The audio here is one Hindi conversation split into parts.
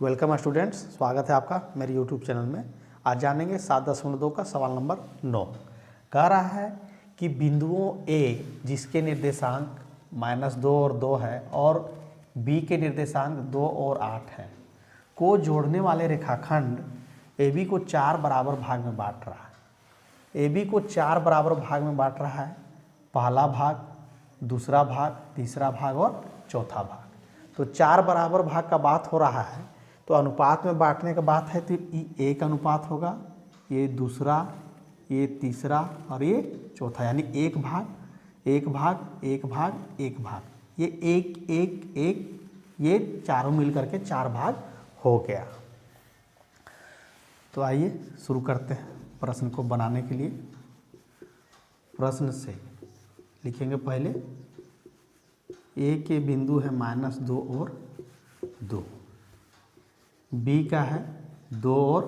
वेलकम स्टूडेंट्स, स्वागत है आपका मेरे यूट्यूब चैनल में। आज जानेंगे 7.2 का सवाल नंबर 9। कह रहा है कि बिंदुओं A जिसके निर्देशांक -2 और 2 है और B के निर्देशांक 2 और 8 है को जोड़ने वाले रेखाखंड AB को 4 बराबर भाग में बांट रहा है। AB को 4 बराबर भाग में बांट रहा है, पहला भाग, दूसरा भाग, तीसरा भाग और चौथा भाग। तो 4 बराबर भाग का बात हो रहा है, तो अनुपात में बांटने का बात है तो ये एक अनुपात होगा, ये दूसरा, ये तीसरा और ये चौथा, यानी एक भाग एक भाग एक भाग एक भाग, ये एक एक एक, ये चारों मिल करके 4 भाग हो गया। तो आइए शुरू करते हैं प्रश्न को बनाने के लिए। प्रश्न से लिखेंगे पहले ए के बिंदु है -2 और 2, बी का है 2 और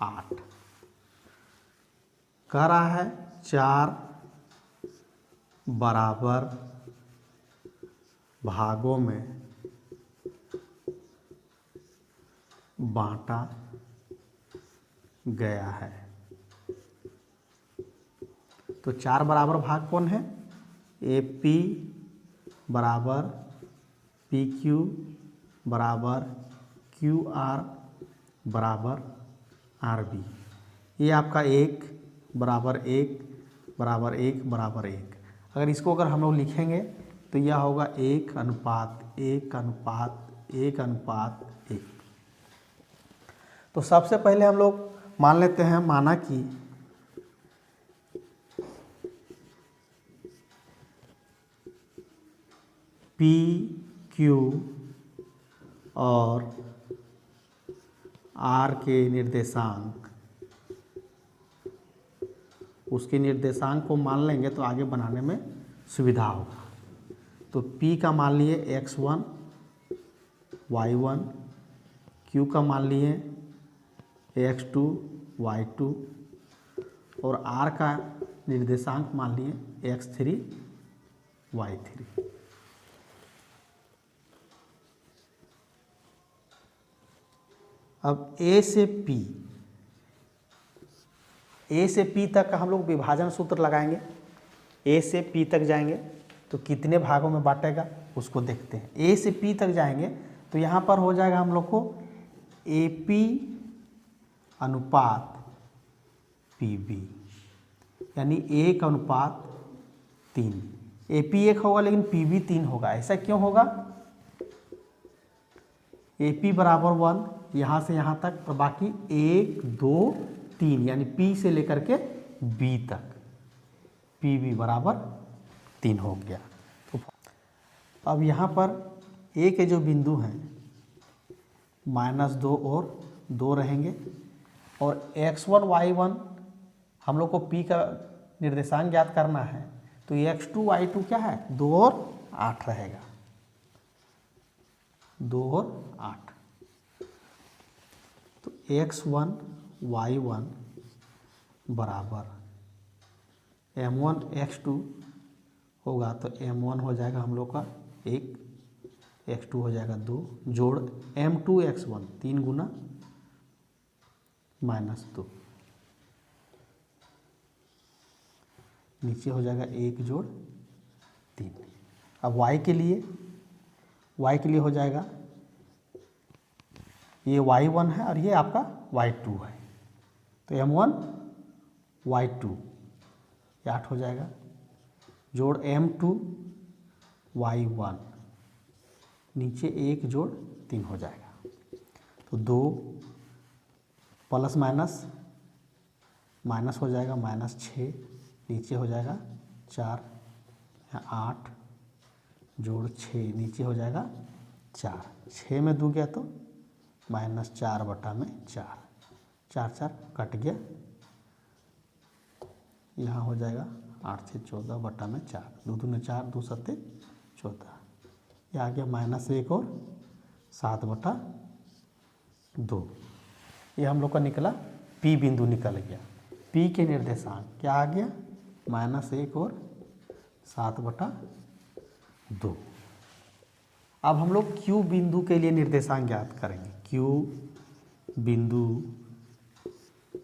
8। कह रहा है 4 बराबर भागों में बांटा गया है। तो 4 बराबर भाग कौन है? AP बराबर PQ बराबर QR बराबर RB। ये आपका 1 बराबर 1 बराबर 1 बराबर 1। अगर इसको हम लोग लिखेंगे तो यह होगा 1 अनुपात 1 अनुपात 1 अनुपात 1। तो सबसे पहले हम लोग मान लेते हैं, माना कि PQ और R के निर्देशांक, उसके निर्देशांक को मान लेंगे तो आगे बनाने में सुविधा होगा। तो P का मान लिए x1 y1, Q का मान लिए x2 y2 और R का निर्देशांक मान लिए x3 y3। अब A से P तक का हम लोग विभाजन सूत्र लगाएंगे। A से P तक जाएंगे तो कितने भागों में बांटेगा उसको देखते हैं। A से P तक जाएंगे तो यहाँ पर हो जाएगा हम लोग को AP अनुपात PB, यानी 1 अनुपात 3। AP 1 होगा लेकिन PB 3 होगा। ऐसा क्यों होगा? AP बराबर 1 यहाँ से यहाँ तक, तो बाकी 1 2 3, यानी P से लेकर के B तक PB बराबर 3 हो गया। तो अब यहाँ पर A के जो बिंदु हैं -2 और 2 रहेंगे और x1 y1 हम लोग को P का निर्देशांक ज्ञात करना है, तो x2 y2 क्या है? 2 और 8 रहेगा, 2 और 8। तो x1 y1 बराबर m1 x2 होगा, तो m1 हो जाएगा हम लोग का 1, x2 हो जाएगा 2, जोड़ m2 x1 3 गुना -2, नीचे हो जाएगा 1 जोड़ 3। अब y के लिए हो जाएगा, ये y1 है और ये आपका y2 है, तो m1 y2 ये 8 हो जाएगा, जोड़ m2 y1, नीचे 1 जोड़ 3 हो जाएगा। तो 2 प्लस माइनस हो जाएगा -6, नीचे हो जाएगा 4, 8 जोड़ 6, नीचे हो जाएगा 4, 6 में 2 गया तो -4 बटा में 4, 4 4 कट गया, यहाँ हो जाएगा 8 से 14 बटा में 4, 2 दूने 4, 2 सत्ते 14, यह आ गया -1 और 7 बटा 2। ये हम लोग का निकला, P बिंदु निकल गया। P के निर्देशांक क्या आ गया? -1 और 7 बटा 2। अब हम लोग Q बिंदु के लिए निर्देशांक ज्ञात करेंगे। Q बिंदु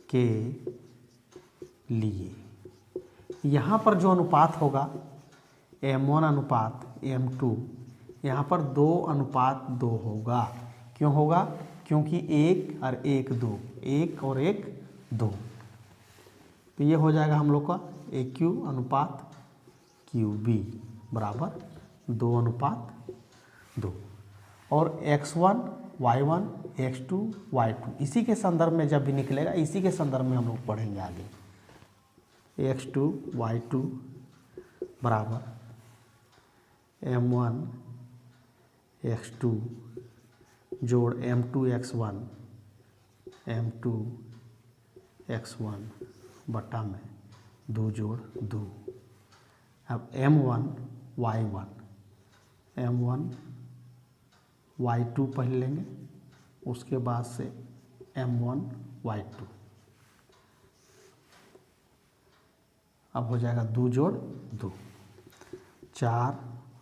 के लिए यहाँ पर जो अनुपात होगा M1 अनुपात M2, यहाँ पर 2 अनुपात 2 होगा। क्यों होगा? क्योंकि 1 और 1 2, 1 और 1 2, तो ये हो जाएगा हम लोग का AQ अनुपात QB बराबर 2 अनुपात 2। और X1 Y1 X2 Y2 इसी के संदर्भ में जब भी निकलेगा, इसी के संदर्भ में हम लोग पढ़ेंगे आगे। X2 Y2 बराबर M1 X2 जोड़ M2 X1 M2 X1 बटा में 2 जोड़ 2। अब M1 Y1 M1 Y2 पहले लेंगे, उसके बाद से M1 Y2। अब हो जाएगा 2 जोड़ 2, 4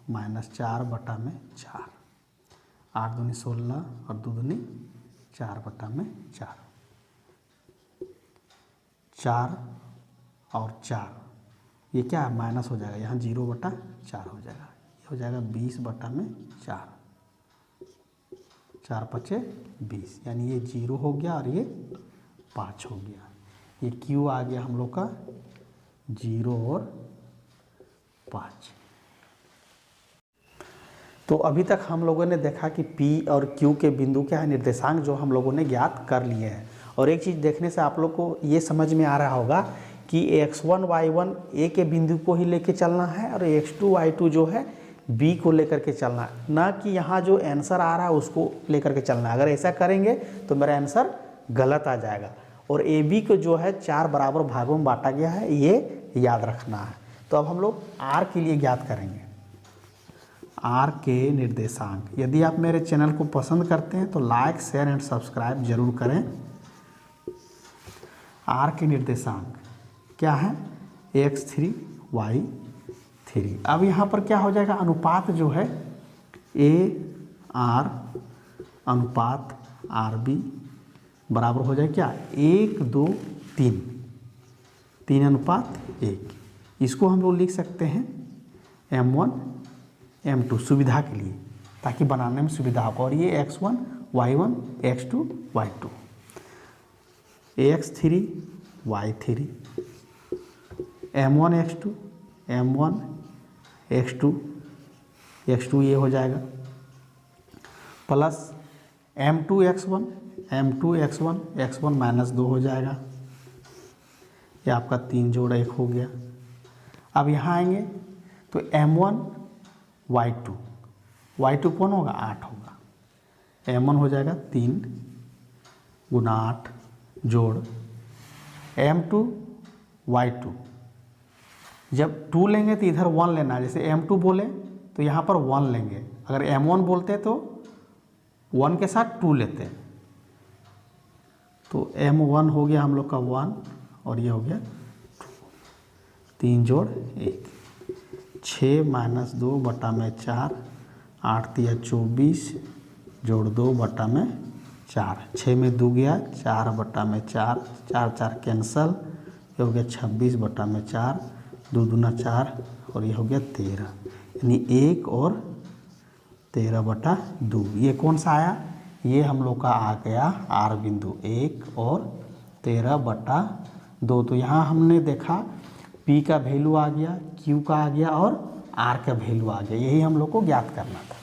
माइनस 4 बटा में 4, 8 दूनी 16 और 2 दूनी 4 बटा में 4, 4 और 4 ये क्या है? माइनस हो जाएगा, यहाँ 0 बटा 4 हो जाएगा, ये हो जाएगा 20 बटा में 4, 4 पचे 20, यानी ये 0 हो गया और ये 5 हो गया। ये Q आ गया हम लोग का 0 और 5। तो अभी तक हम लोगों ने देखा कि P और Q के बिंदु क्या है, निर्देशांक जो हम लोगों ने ज्ञात कर लिए हैं। और एक चीज़ देखने से आप लोग को ये समझ में आ रहा होगा कि X1 Y1 A के बिंदु को ही लेके चलना है और X2 Y2 जो है B को लेकर के चलना है, ना कि यहाँ जो आंसर आ रहा है उसको लेकर के चलना है। अगर ऐसा करेंगे तो मेरा आंसर गलत आ जाएगा। और AB को जो है 4 बराबर भागों में बांटा गया है, ये याद रखना है। तो अब हम लोग R के लिए ज्ञात करेंगे। R के निर्देशांक, यदि आप मेरे चैनल को पसंद करते हैं तो लाइक शेयर एंड सब्सक्राइब जरूर करें। R के निर्देशांक क्या है? X3 Y3। अब यहाँ पर क्या हो जाएगा? अनुपात जो है AR अनुपात RB बराबर हो जाए क्या? 1 2 3, 3 अनुपात 1। इसको हम लोग लिख सकते हैं M1 M2 सुविधा के लिए, ताकि बनाने में सुविधा हो। और ये X1 Y1 X2 Y2, X3 Y3, M1 X2 M1 X2 X2 ये हो जाएगा, plus M2 X1 M2 X1 X1 minus 2 हो जाएगा। ये आपका 3 जोड़ 1 हो गया। अब यहाँ आएंगे तो M1 Y2 Y2 कौन होगा? 8 होगा। M1 हो जाएगा 3 गुना 8 जोड़ M2 Y2। जब 2 लेंगे तो इधर 1 लेना है। जैसे M2 बोले तो यहाँ पर 1 लेंगे, अगर M1 बोलते तो 1 के साथ 2 लेते। तो M1 हो गया हम लोग का 1 और ये हो गया 3 जोड़ 1, 6 माइनस 2 बटा में 4, 8 तिया 24 जोड़ 2 बटा में 4, 6 में 2 गया 4 बटा में 4, 4 4 कैंसल, ये हो गया 26 बटा में 4, 2 दूना 4 और ये हो गया 13, यानी 1 और 13 बटा 2। ये कौन सा आया? ये हम लोग का आ गया R बिंदु, 1 और 13 बटा 2। तो यहाँ हमने देखा P का वैल्यू आ गया, Q का आ गया और R का वैल्यू आ गया। यही हम लोग को ज्ञात करना था।